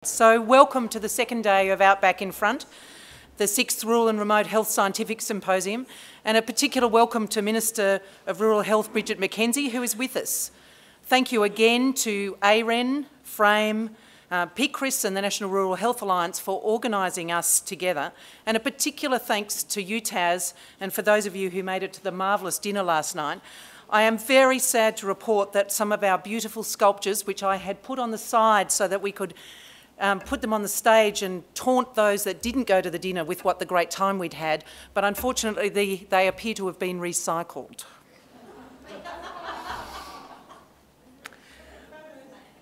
So welcome to the second day of OUTBACK INFRONT, the 6th Rural and Remote Health Scientific Symposium, and a particular welcome to Minister of Rural Health Bridget McKenzie, who is with us. Thank you again to AREN, FRAME, PCRIS and the National Rural Health Alliance for organising us together, and a particular thanks to UTAS and for those of you who made it to the marvellous dinner last night. I am very sad to report that some of our beautiful sculptures, which I had put on the side so that we could put them on the stage and taunt those that didn't go to the dinner with what the great time we'd had, but unfortunately they appear to have been recycled.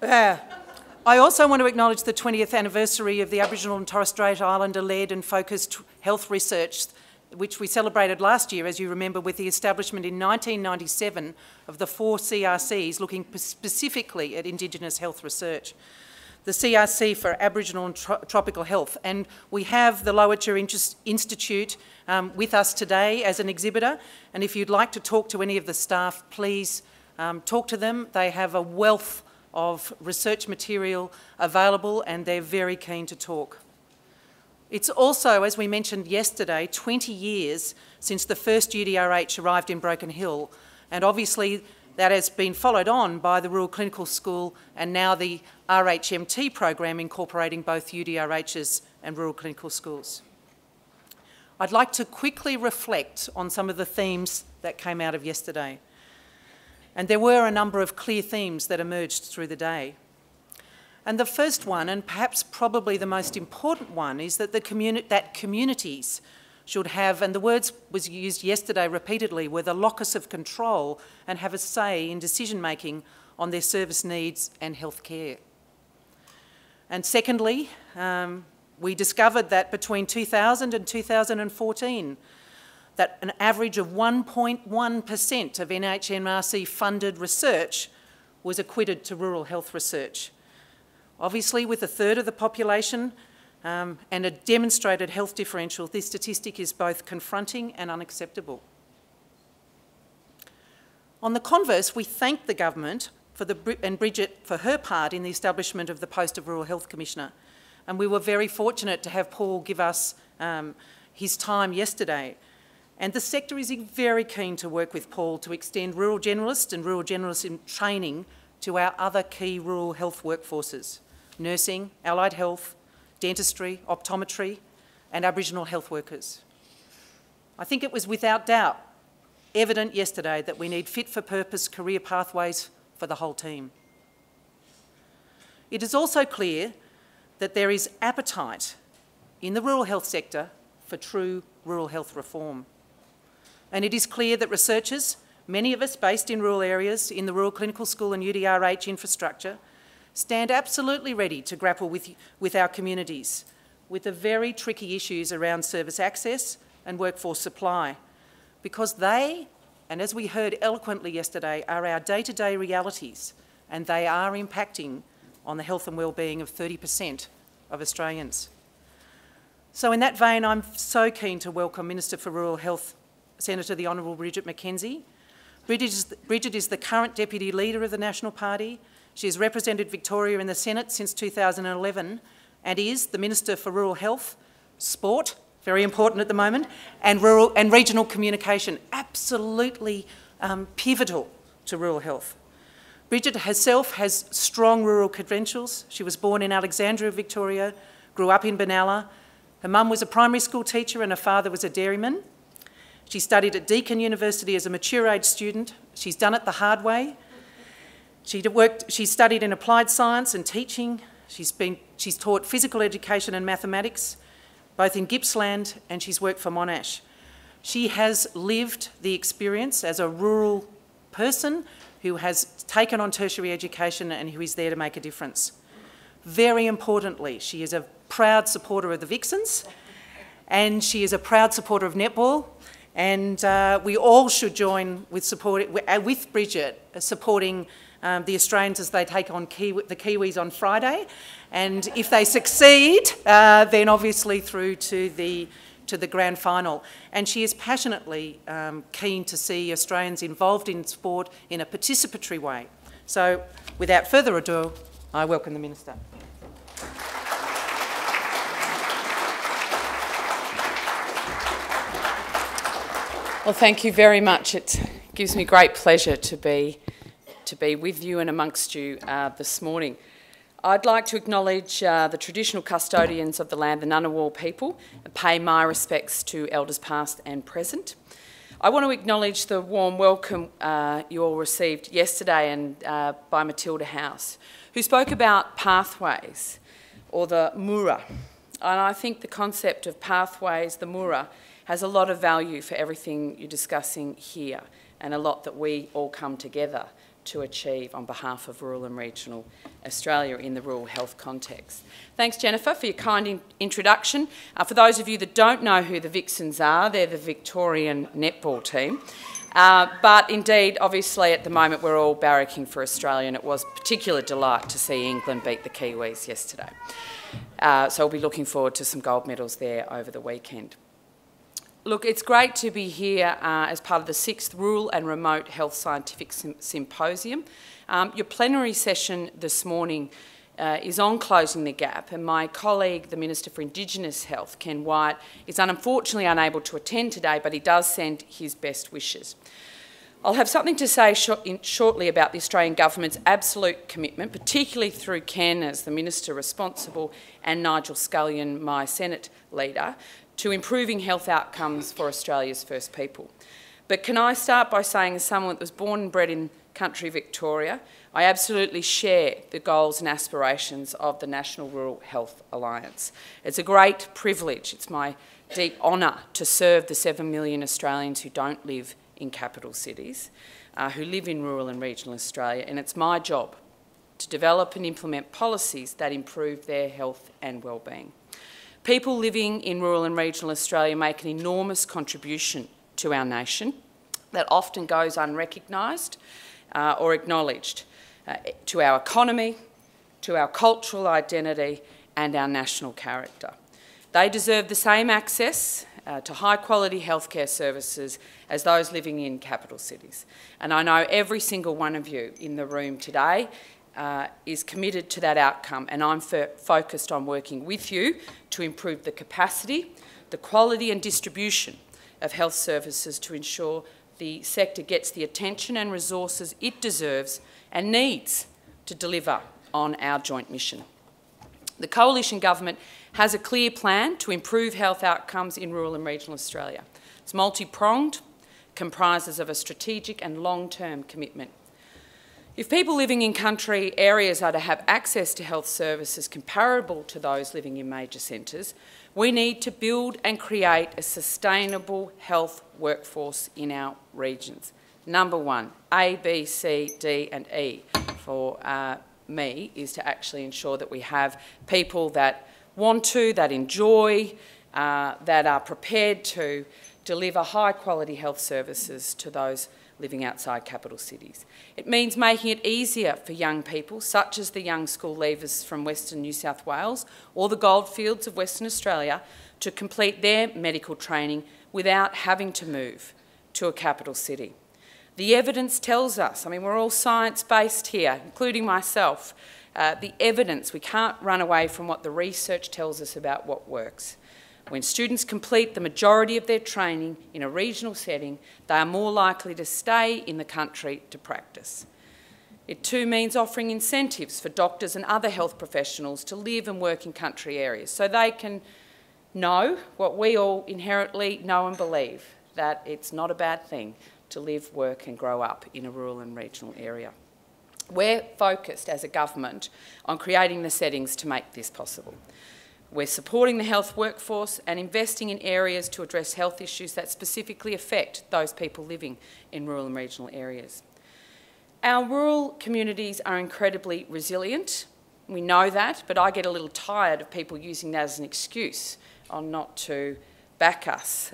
I also want to acknowledge the 20th anniversary of the Aboriginal and Torres Strait Islander-led and focused health research, which we celebrated last year, as you remember, with the establishment in 1997 of the 4 CRCs looking specifically at Indigenous health research. The CRC for Aboriginal and Tropical Health. And we have the Lowitja Institute with us today as an exhibitor. And if you'd like to talk to any of the staff, please talk to them. They have a wealth of research material available and they're very keen to talk. It's also, as we mentioned yesterday, 20 years since the first UDRH arrived in Broken Hill. And obviously that has been followed on by the Rural Clinical School and now the RHMT program incorporating both UDRHs and Rural Clinical Schools. I'd like to quickly reflect on some of the themes that came out of yesterday. And there were a number of clear themes that emerged through the day. And the first one, and perhaps probably the most important one, is that communities should have, and the words was used yesterday repeatedly, were the locus of control and have a say in decision-making on their service needs and health care. And secondly, we discovered that between 2000 and 2014, that an average of 1.1% of NHMRC-funded research was acquitted to rural health research. Obviously, with a third of the population and a demonstrated health differential, this statistic is both confronting and unacceptable. On the converse, we thank the government and Bridget for her part in the establishment of the post of Rural Health Commissioner. And we were very fortunate to have Paul give us his time yesterday. And the sector is very keen to work with Paul to extend rural generalists and rural generalists in training to our other key rural health workforces: nursing, allied health, dentistry, optometry, and Aboriginal health workers. I think it was without doubt evident yesterday that we need fit-for-purpose career pathways for the whole team. It is also clear that there is appetite in the rural health sector for true rural health reform. And it is clear that researchers, many of us based in rural areas in the Rural Clinical School and UDRH infrastructure, stand absolutely ready to grapple with our communities with the very tricky issues around service access and workforce supply, because they, and as we heard eloquently yesterday, are our day-to-day realities and they are impacting on the health and well-being of 30% of Australians. So in that vein, I'm so keen to welcome Minister for Rural Health, Senator the Hon Bridget McKenzie. Bridget is the current Deputy Leader of the National Party. She has represented Victoria in the Senate since 2011 and is the Minister for Rural Health, Sport, very important at the moment, and rural and regional communication, absolutely pivotal to rural health. Bridget herself has strong rural credentials. She was born in Alexandria, Victoria, grew up in Benalla. Her mum was a primary school teacher and her father was a dairyman. She studied at Deakin University as a mature age student. She's done it the hard way. She studied in applied science and teaching. She's taught physical education and mathematics, both in Gippsland, and she's worked for Monash. She has lived the experience as a rural person who has taken on tertiary education and who is there to make a difference. Very importantly, she is a proud supporter of the Vixens and she is a proud supporter of netball. And we all should join with Bridget supporting the Australians as they take on the Kiwis on Friday. And if they succeed, then obviously through to the grand final. And she is passionately keen to see Australians involved in sport in a participatory way. So without further ado, I welcome the Minister. Well, thank you very much. It gives me great pleasure to be with you and amongst you this morning. I'd like to acknowledge the traditional custodians of the land, the Ngunnawal people, and pay my respects to elders past and present. I want to acknowledge the warm welcome you all received yesterday and by Matilda House, who spoke about pathways, or the Mura. And I think the concept of pathways, the Mura, has a lot of value for everything you're discussing here, and a lot that we all come together to achieve on behalf of rural and regional Australia in the rural health context. Thanks, Jennifer, for your kind introduction. For those of you that don't know who the Vixens are, they're the Victorian netball team. But indeed, obviously, at the moment, we're all barracking for Australia, and it was a particular delight to see England beat the Kiwis yesterday. So we'll be looking forward to some gold medals there over the weekend. Look, it's great to be here as part of the 6th Rural and Remote Health Scientific Symposium. Your plenary session this morning is on closing the gap, and my colleague, the Minister for Indigenous Health, Ken Wyatt, is unfortunately unable to attend today, but he does send his best wishes. I'll have something to say shortly about the Australian Government's absolute commitment, particularly through Ken as the Minister responsible and Nigel Scullion, my Senate leader, to improving health outcomes for Australia's first people. But can I start by saying, as someone that was born and bred in country Victoria, I absolutely share the goals and aspirations of the National Rural Health Alliance. It's a great privilege, it's my deep honour to serve the 7 million Australians who don't live in capital cities, who live in rural and regional Australia, and it's my job to develop and implement policies that improve their health and wellbeing. People living in rural and regional Australia make an enormous contribution to our nation that often goes unrecognised or acknowledged, to our economy, to our cultural identity and our national character. They deserve the same access to high-quality healthcare services as those living in capital cities. And I know every single one of you in the room today is committed to that outcome, and I'm focused on working with you to improve the capacity, the quality and distribution of health services to ensure the sector gets the attention and resources it deserves and needs to deliver on our joint mission. The Coalition Government has a clear plan to improve health outcomes in rural and regional Australia. It's multi-pronged, comprises of a strategic and long-term commitment. If people living in country areas are to have access to health services comparable to those living in major centres, we need to build and create a sustainable health workforce in our regions. Number one, A, B, C, D and E for me is to actually ensure that we have people that want to, that enjoy, that are prepared to deliver high quality health services to those living outside capital cities. It means making it easier for young people, such as the young school leavers from Western New South Wales or the goldfields of Western Australia, to complete their medical training without having to move to a capital city. The evidence tells us, I mean, we're all science-based here, including myself, the evidence, we can't run away from what the research tells us about what works. When students complete the majority of their training in a regional setting, they are more likely to stay in the country to practice. It too means offering incentives for doctors and other health professionals to live and work in country areas so they can know what we all inherently know and believe, that it's not a bad thing to live, work and grow up in a rural and regional area. We're focused as a government on creating the settings to make this possible. We're supporting the health workforce and investing in areas to address health issues that specifically affect those people living in rural and regional areas. Our rural communities are incredibly resilient. We know that, but I get a little tired of people using that as an excuse on not to back us.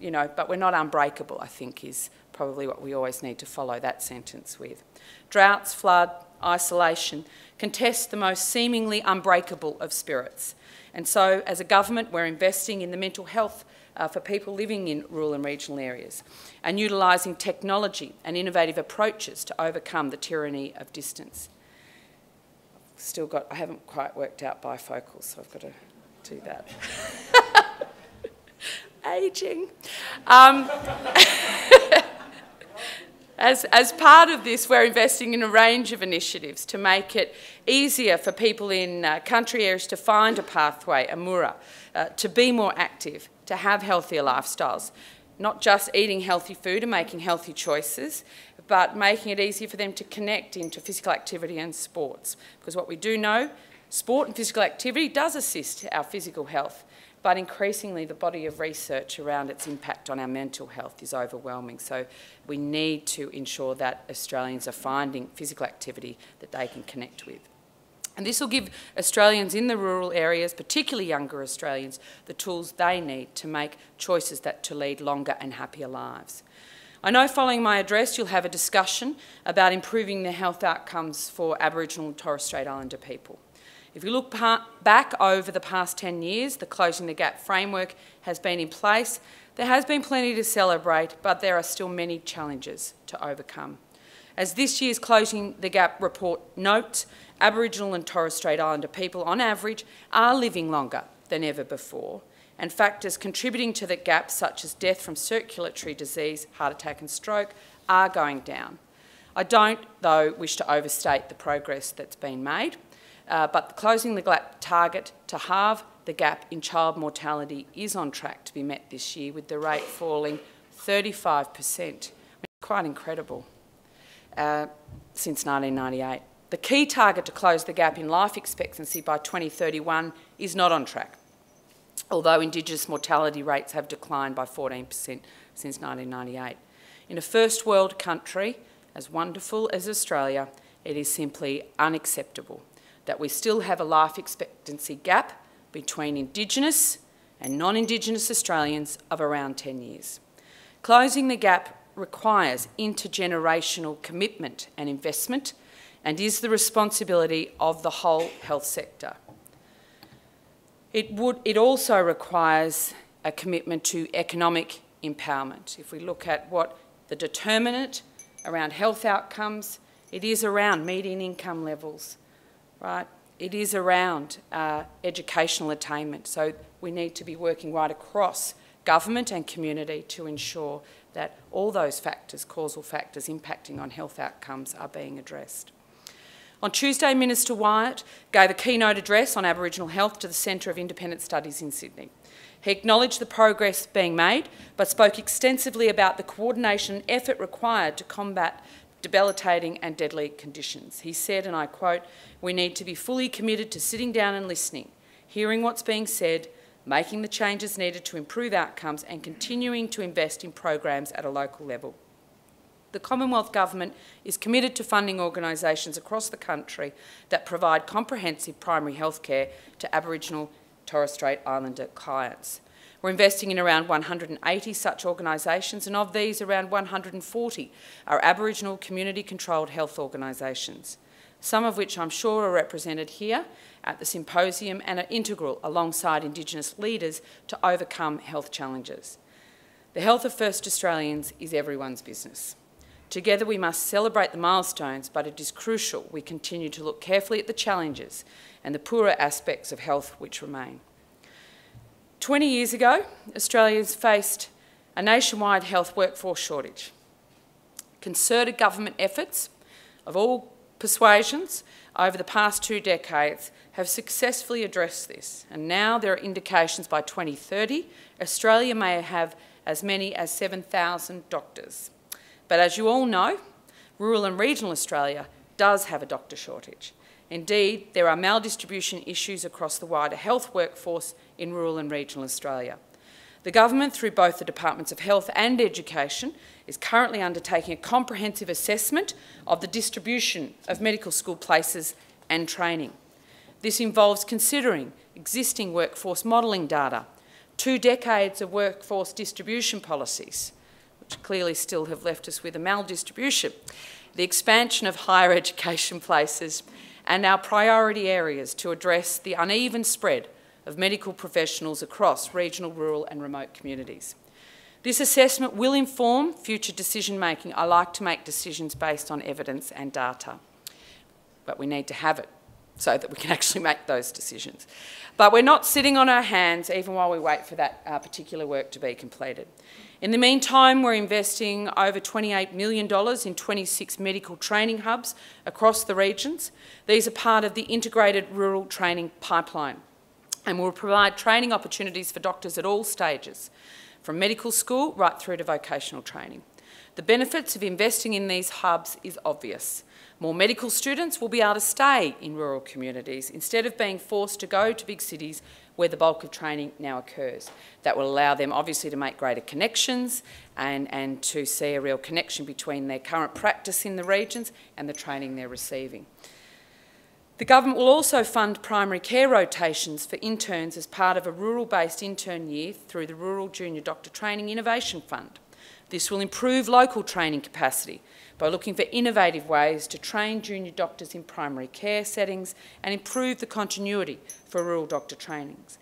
You know, but we're not unbreakable, I think, is probably what we always need to follow that sentence with. Droughts, flood, isolation can test the most seemingly unbreakable of spirits. And so, as a government, we're investing in the mental health for people living in rural and regional areas and utilising technology and innovative approaches to overcome the tyranny of distance. I haven't quite worked out bifocals, so I've got to do that. ageing. As part of this, we're investing in a range of initiatives to make it easier for people in country areas to find a pathway, a mura, to be more active, to have healthier lifestyles. Not just eating healthy food and making healthy choices, but making it easier for them to connect into physical activity and sports. Because what we do know, sport and physical activity does assist our physical health, but increasingly the body of research around its impact on our mental health is overwhelming. So we need to ensure that Australians are finding physical activity that they can connect with. And this will give Australians in the rural areas, particularly younger Australians, the tools they need to make choices to lead longer and happier lives. I know following my address you'll have a discussion about improving the health outcomes for Aboriginal and Torres Strait Islander people. If you look back over the past 10 years, the Closing the Gap framework has been in place. There has been plenty to celebrate, but there are still many challenges to overcome. As this year's Closing the Gap report notes, Aboriginal and Torres Strait Islander people, on average, are living longer than ever before, and factors contributing to the gap, such as death from circulatory disease, heart attack and stroke, are going down. I don't, though, wish to overstate the progress that's been made, but the Closing the Gap target to halve the gap in child mortality is on track to be met this year, with the rate falling 35%. Quite incredible, since 1998. The key target to close the gap in life expectancy by 2031 is not on track, although Indigenous mortality rates have declined by 14% since 1998. In a first world country as wonderful as Australia, it is simply unacceptable that we still have a life expectancy gap between Indigenous and non-Indigenous Australians of around 10 years. Closing the gap requires intergenerational commitment and investment, and is the responsibility of the whole health sector. It also requires a commitment to economic empowerment. If we look at what the determinant around health outcomes, it is around median income levels, right? It is around educational attainment. So we need to be working right across government and community to ensure that all those factors, causal factors impacting on health outcomes, are being addressed. On Tuesday, Minister Wyatt gave a keynote address on Aboriginal health to the Centre of Independent Studies in Sydney. He acknowledged the progress being made, but spoke extensively about the coordination and effort required to combat debilitating and deadly conditions. He said, and I quote, "We need to be fully committed to sitting down and listening, hearing what's being said, making the changes needed to improve outcomes, and continuing to invest in programs at a local level." The Commonwealth Government is committed to funding organisations across the country that provide comprehensive primary health care to Aboriginal Torres Strait Islander clients. We're investing in around 180 such organisations, and of these, around 140 are Aboriginal community-controlled health organisations, some of which I'm sure are represented here at the Symposium and are integral alongside Indigenous leaders to overcome health challenges. The health of First Australians is everyone's business. Together we must celebrate the milestones, but it is crucial we continue to look carefully at the challenges and the poorer aspects of health which remain. 20 years ago, Australia's faced a nationwide health workforce shortage. Concerted government efforts of all persuasions over the past 2 decades have successfully addressed this, and now there are indications by 2030 Australia may have as many as 7,000 doctors. But as you all know, rural and regional Australia does have a doctor shortage. Indeed, there are maldistribution issues across the wider health workforce in rural and regional Australia. The government, through both the Departments of Health and Education, is currently undertaking a comprehensive assessment of the distribution of medical school places and training. This involves considering existing workforce modelling data, 2 decades of workforce distribution policies, which clearly still have left us with a maldistribution, the expansion of higher education places, and our priority areas to address the uneven spread of medical professionals across regional, rural and remote communities. This assessment will inform future decision-making. I like to make decisions based on evidence and data, but we need to have it so that we can actually make those decisions. But we're not sitting on our hands even while we wait for that particular work to be completed. In the meantime, we're investing over $28 million in 26 medical training hubs across the regions. These are part of the integrated rural training pipeline and will provide training opportunities for doctors at all stages, from medical school right through to vocational training. The benefits of investing in these hubs is obvious. More medical students will be able to stay in rural communities instead of being forced to go to big cities where the bulk of training now occurs. That will allow them obviously to make greater connections and to see a real connection between their current practice in the regions and the training they're receiving. The government will also fund primary care rotations for interns as part of a rural-based intern year through the Rural Junior Doctor Training Innovation Fund. This will improve local training capacity by looking for innovative ways to train junior doctors in primary care settings and improve the continuity for rural doctor trainings.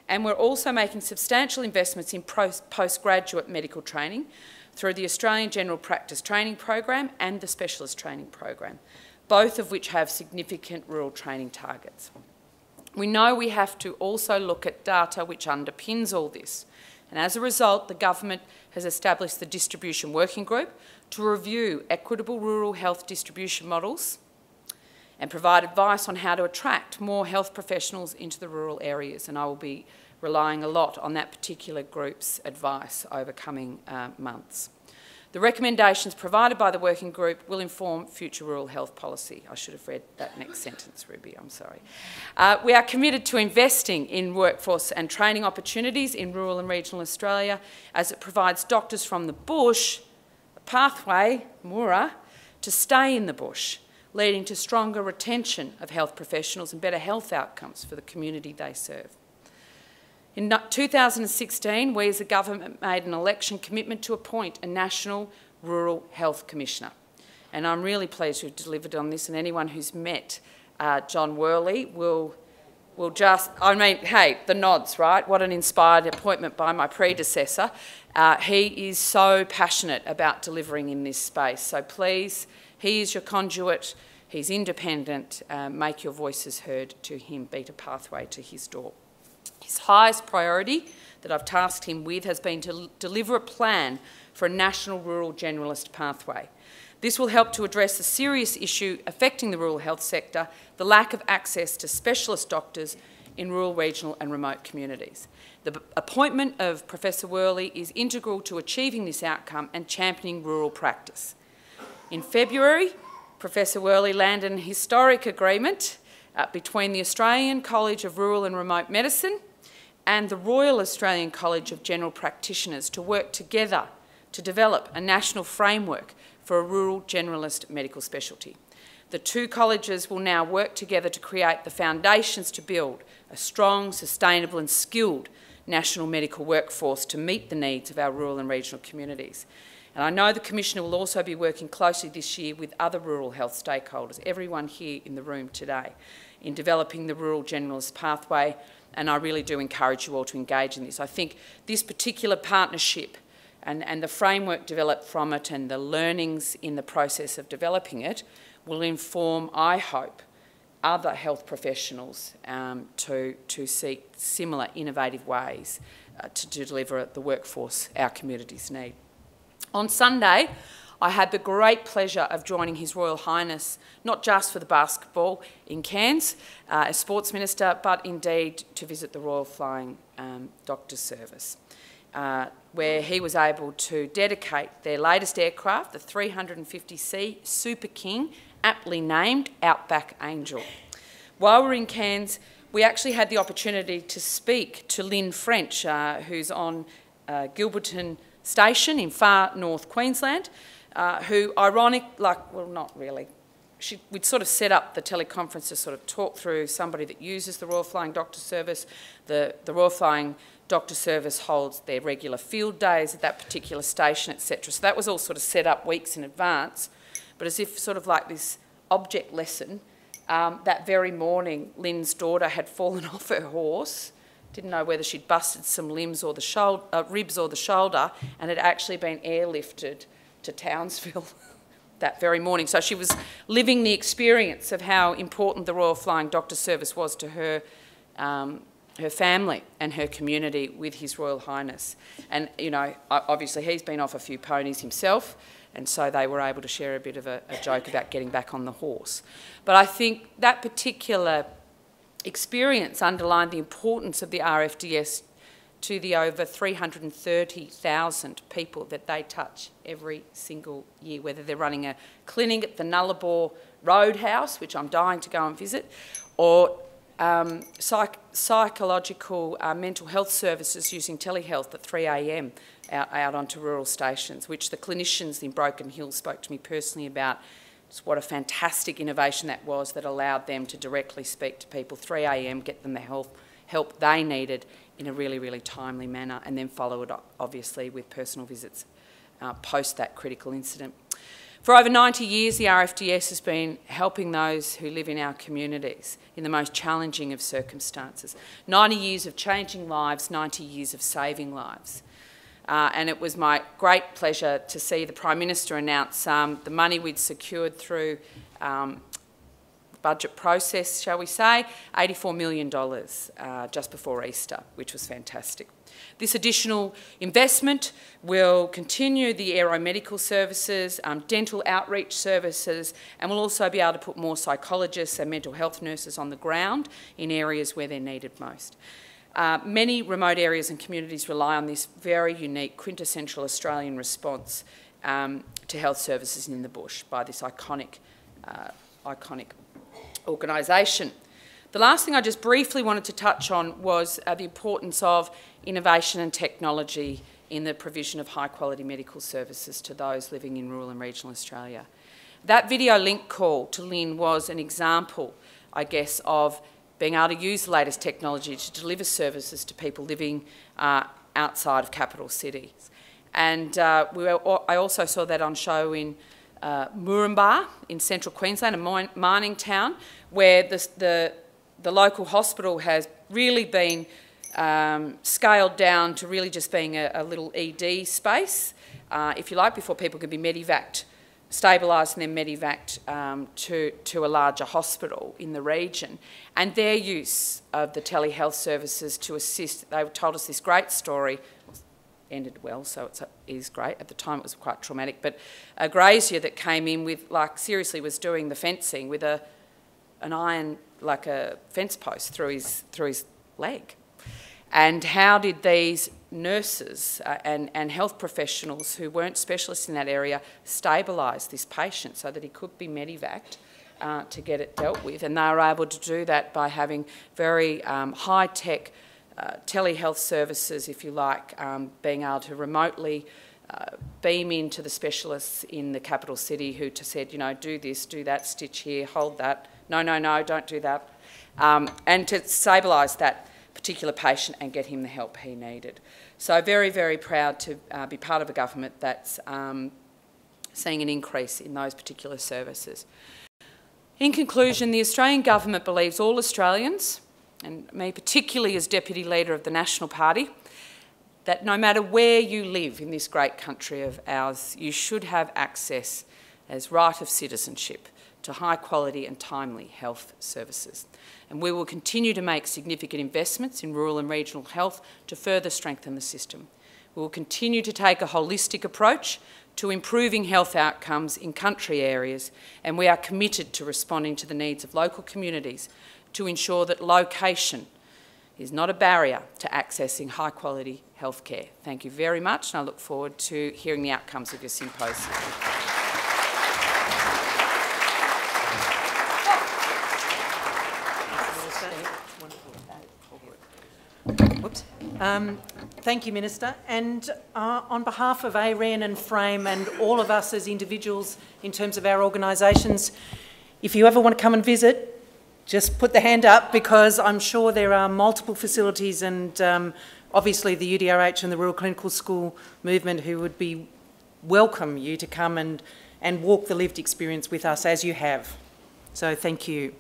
And we're also making substantial investments in postgraduate medical training through the Australian General Practice Training Program and the Specialist Training Program, both of which have significant rural training targets. We know we have to also look at data which underpins all this. And as a result, the government has established the Distribution Working Group to review equitable rural health distribution models and provide advice on how to attract more health professionals into the rural areas. And I will be relying a lot on that particular group's advice over coming months. The recommendations provided by the working group will inform future rural health policy. I should have read that next sentence, Ruby, I'm sorry. We are committed to investing in workforce and training opportunities in rural and regional Australia as it provides doctors from the bush a pathway, Moora, to stay in the bush, leading to stronger retention of health professionals and better health outcomes for the community they serve. In 2016, we as a government made an election commitment to appoint a National Rural Health Commissioner. And I'm really pleased to have delivered on this, and anyone who's met John Worley will just, I mean, hey, the nods, right? What an inspired appointment by my predecessor. He is so passionate about delivering in this space. So please, he is your conduit, he's independent, make your voices heard to him, beat a pathway to his door. His highest priority that I've tasked him with has been to deliver a plan for a national rural generalist pathway. This will help to address the serious issue affecting the rural health sector, the lack of access to specialist doctors in rural, regional and remote communities. The appointment of Professor Worley is integral to achieving this outcome and championing rural practice. In February, Professor Worley landed an historic agreement between the Australian College of Rural and Remote Medicine and the Royal Australian College of General Practitioners to work together to develop a national framework for a rural generalist medical specialty. The two colleges will now work together to create the foundations to build a strong, sustainable and skilled national medical workforce to meet the needs of our rural and regional communities. And I know the Commissioner will also be working closely this year with other rural health stakeholders, everyone here in the room today, in developing the rural generalist pathway, and I really do encourage you all to engage in this. I think this particular partnership and the framework developed from it and the learnings in the process of developing it will inform, I hope, other health professionals to seek similar innovative ways to deliver the workforce our communities need. On Sunday, I had the great pleasure of joining His Royal Highness, not just for the basketball in Cairns as Sports Minister, but indeed to visit the Royal Flying Doctor Service, where he was able to dedicate their latest aircraft, the 350C Super King, aptly named Outback Angel. While we were in Cairns, we actually had the opportunity to speak to Lynn French, who's on Gilberton Station in far north Queensland, who not really, we'd sort of set up the teleconference to sort of talk through somebody that uses the Royal Flying Doctor Service. The Royal Flying Doctor Service holds their regular field days at that particular station, etc. So that was all sort of set up weeks in advance. But as if sort of like this object lesson, that very morning Lynn's daughter had fallen off her horse, didn't know whether she'd busted some limbs or the ribs or the shoulder, and had actually been airlifted to Townsville. that very morning. So she was living the experience of how important the Royal Flying Doctor Service was to her, her family and her community with His Royal Highness. And, you know, obviously he's been off a few ponies himself, and so they were able to share a bit of a joke about getting back on the horse. But I think that particular experience underlined the importance of the RFDS to the over 330,000 people that they touch every single year, whether they're running a clinic at the Nullarbor Roadhouse, which I'm dying to go and visit, or psychological mental health services using telehealth at 3 a.m. out onto rural stations, which the clinicians in Broken Hill spoke to me personally about. Just what a fantastic innovation that was, that allowed them to directly speak to people 3 a.m, get them the help they needed in a really, really timely manner, and then follow it up, obviously, with personal visits post that critical incident. For over 90 years, the RFDS has been helping those who live in our communities in the most challenging of circumstances. 90 years of changing lives, 90 years of saving lives. And it was my great pleasure to see the Prime Minister announce the money we'd secured through budget process, shall we say, $84 million just before Easter, which was fantastic. This additional investment will continue the aeromedical services, dental outreach services, and will also be able to put more psychologists and mental health nurses on the ground in areas where they're needed most. Many remote areas and communities rely on this very unique, quintessential Australian response to health services in the bush by this iconic organisation. The last thing I just briefly wanted to touch on was the importance of innovation and technology in the provision of high-quality medical services to those living in rural and regional Australia. That video link call to Lynn was an example, I guess, of being able to use the latest technology to deliver services to people living outside of capital cities. And I also saw that on show in Moranbah in central Queensland, a mining town, where the local hospital has really been scaled down to really just being a little ED space, if you like, before people can be medevaced, stabilised and then medevaced to a larger hospital in the region. And their use of the telehealth services to assist, they told us this great story, ended well, so it is great. At the time it was quite traumatic, but a grazier that came in with, like, seriously was doing the fencing with an iron, like a fence post through his leg. And how did these nurses and health professionals who weren't specialists in that area stabilise this patient so that he could be medevaced to get it dealt with? And they were able to do that by having very high-tech telehealth services, if you like, being able to remotely beam into the specialists in the capital city who said, you know, do this, do that, stitch here, hold that, no, don't do that, and to stabilise that particular patient and get him the help he needed. So very, very proud to be part of a government that's seeing an increase in those particular services. In conclusion, the Australian government believes all Australians, and me particularly as Deputy Leader of the National Party, that no matter where you live in this great country of ours, you should have access as right of citizenship to high quality and timely health services. And we will continue to make significant investments in rural and regional health to further strengthen the system. We will continue to take a holistic approach to improving health outcomes in country areas, and we are committed to responding to the needs of local communities to ensure that location is not a barrier to accessing high quality healthcare. Thank you very much, and I look forward to hearing the outcomes of your symposium. Thank you, Minister. And on behalf of AREN and FRAME and all of us as individuals in terms of our organisations, if you ever want to come and visit, just put the hand up, because I'm sure there are multiple facilities and obviously the UDRH and the Rural Clinical School movement who would welcome you to come and walk the lived experience with us as you have. So thank you.